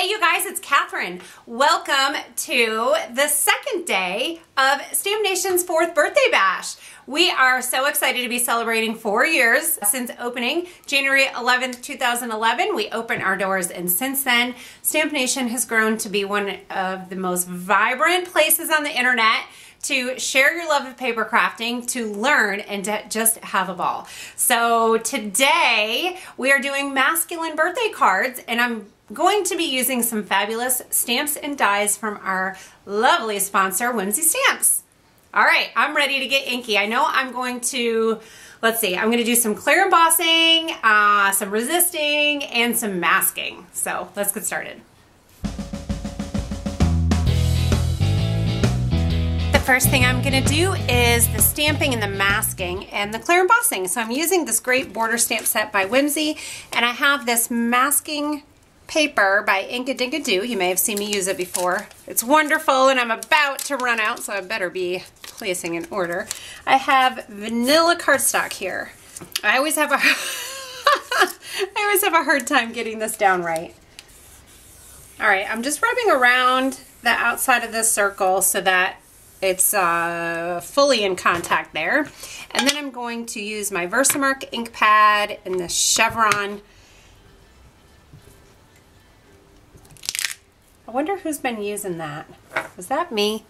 Hey you guys, it's Catherine. Welcome to the second day of Stamp Nation's 4th birthday bash. We are so excited to be celebrating 4 years since opening. January 11th, 2011, we opened our doors, and since then, Stamp Nation has grown to be one of the most vibrant places on the internet to share your love of paper crafting, to learn, and to just have a ball. So today, we are doing masculine birthday cards, and I'm going to be using some fabulous stamps and dies from our lovely sponsor, Whimsy Stamps. All right, I'm ready to get inky. I know I'm going to, let's see, I'm going to do some clear embossing, some resisting, and some masking. So let's get started. The first thing I'm going to do is the stamping and the masking and the clear embossing. So I'm using this great border stamp set by Whimsy, and I have this masking paper by Ink-a-Dink-a-Doo. You may have seen me use it before. It's wonderful, and I'm about to run out, so I better be placing an order. I have vanilla cardstock here. I always have a hard time getting this down right. All right, I'm just rubbing around the outside of this circle so that it's fully in contact there. And then I'm going to use my Versamark ink pad and the chevron. I wonder who's been using that. Was that me?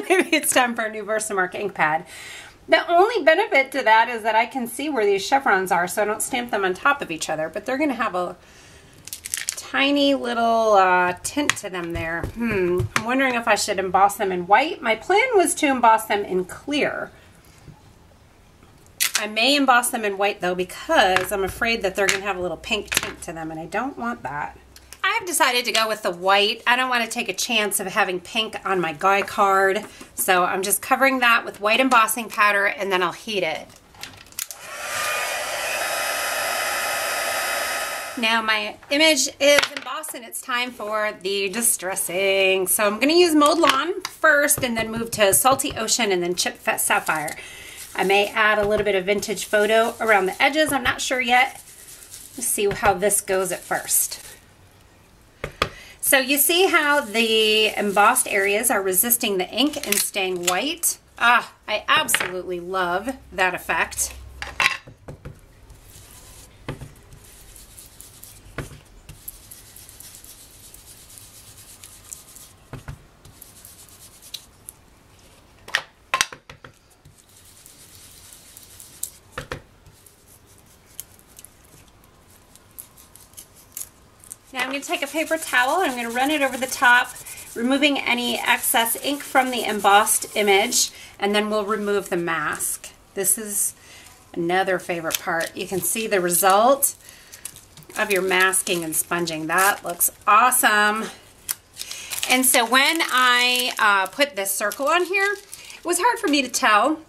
Maybe it's time for a new Versamark ink pad. The only benefit to that is that I can see where these chevrons are, so I don't stamp them on top of each other, but they're going to have a tiny little tint to them there. I'm wondering if I should emboss them in white. My plan was to emboss them in clear. I may emboss them in white though, because I'm afraid that they're going to have a little pink tint to them, and I don't want that. I've decided to go with the white. I don't want to take a chance of having pink on my guy card, so I'm just covering that with white embossing powder, and then I'll heat it. Now my image is embossed, and it's time for the distressing. So I'm going to use Mowed Lawn first, and then move to Salty Ocean, and then Chip Sapphire. I may add a little bit of Vintage Photo around the edges. I'm not sure yet. Let's see how this goes at first. So you see how the embossed areas are resisting the ink and staying white? I absolutely love that effect. Now I'm going to take a paper towel and I'm going to run it over the top, removing any excess ink from the embossed image, and then we'll remove the mask. This is another favorite part. You can see the result of your masking and sponging. That looks awesome. And so when I put this circle on here, it was hard for me to tell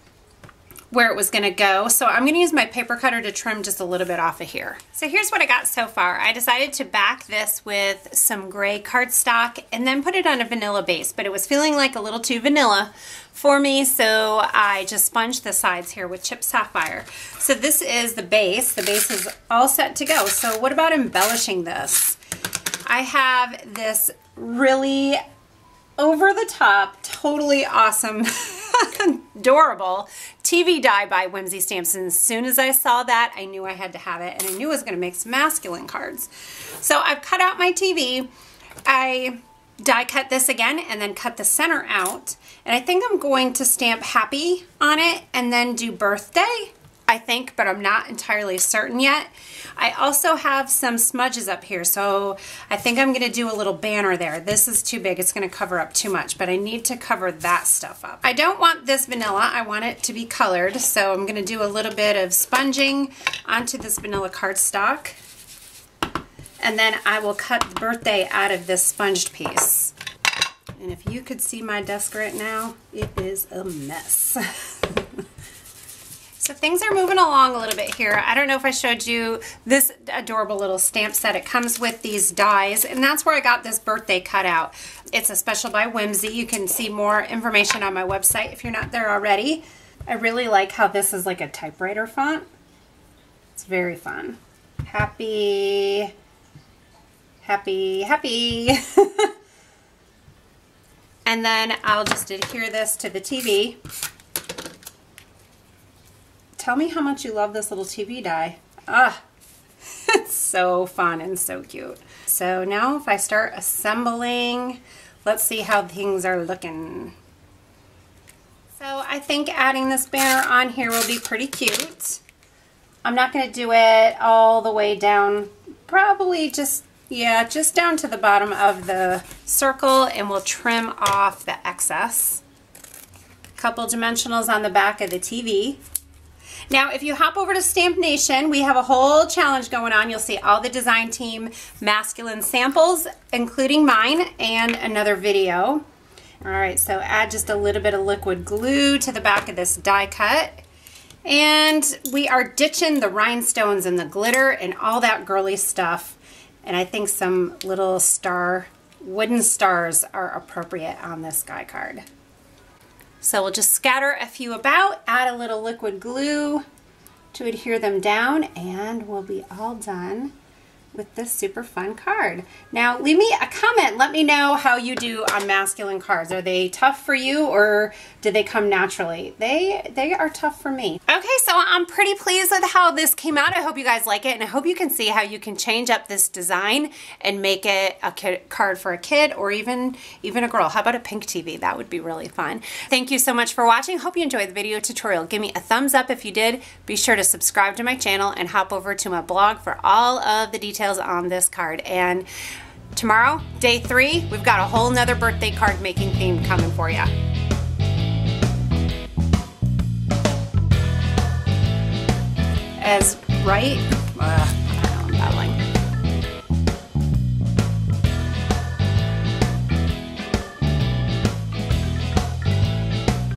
where it was going to go, so I'm going to use my paper cutter to trim just a little bit off of here. So here's what I got so far. I decided to back this with some gray cardstock and then put it on a vanilla base, but it was feeling like a little too vanilla for me, so I just sponged the sides here with Chip Sapphire. So this is the base. The base is all set to go. So what about embellishing this? I have this really over the top, totally awesome, adorable TV die by Whimsy Stamps, and as soon as I saw that, I knew I had to have it, and I knew I was going to make some masculine cards. So I've cut out my TV. I die cut this again and then cut the center out, and I think I'm going to stamp happy on it and then do birthday, I think, but I'm not entirely certain yet. I also have some smudges up here, so I think I'm going to do a little banner there. This is too big. It's going to cover up too much, but I need to cover that stuff up. I don't want this vanilla. I want it to be colored, so I'm going to do a little bit of sponging onto this vanilla cardstock, and then I will cut the birthday out of this sponged piece. And if you could see my desk right now, it is a mess. So things are moving along a little bit here. I don't know if I showed you this adorable little stamp set. It comes with these dies, and that's where I got this birthday cutout. It's a special by Whimsy. You can see more information on my website if you're not there already. I really like how this is like a typewriter font. It's very fun. Happy Happy, happy. And then I'll just adhere this to the TV. Tell me how much you love this little TV die. Ah, it's so fun and so cute. So now if I start assembling, let's see how things are looking. So I think adding this banner on here will be pretty cute. I'm not going to do it all the way down, probably just down to the bottom of the circle, and we'll trim off the excess. Couple dimensionals on the back of the TV. Now, if you hop over to Stamp Nation, we have a whole challenge going on. You'll see all the design team masculine samples, including mine, and another video. All right, so add just a little bit of liquid glue to the back of this die cut. And we are ditching the rhinestones and the glitter and all that girly stuff. And I think some little wooden stars are appropriate on this die card. So we'll just scatter a few about, add a little liquid glue to adhere them down, and we'll be all done with this super fun card. Now leave me a comment, let me know how you do on masculine cards. Are they tough for you, or do they come naturally? They are tough for me. Okay, so I'm pretty pleased with how this came out. I hope you guys like it, and I hope you can see how you can change up this design and make it a card for a kid, or even a girl. How about a pink TV? That would be really fun. Thank you so much for watching. Hope you enjoyed the video tutorial. Give me a thumbs up if you did. Be sure to subscribe to my channel and hop over to my blog for all of the details on this card. And tomorrow, day 3, we've got a whole nother birthday card making theme coming for you. As right? I don't know, I'm babbling.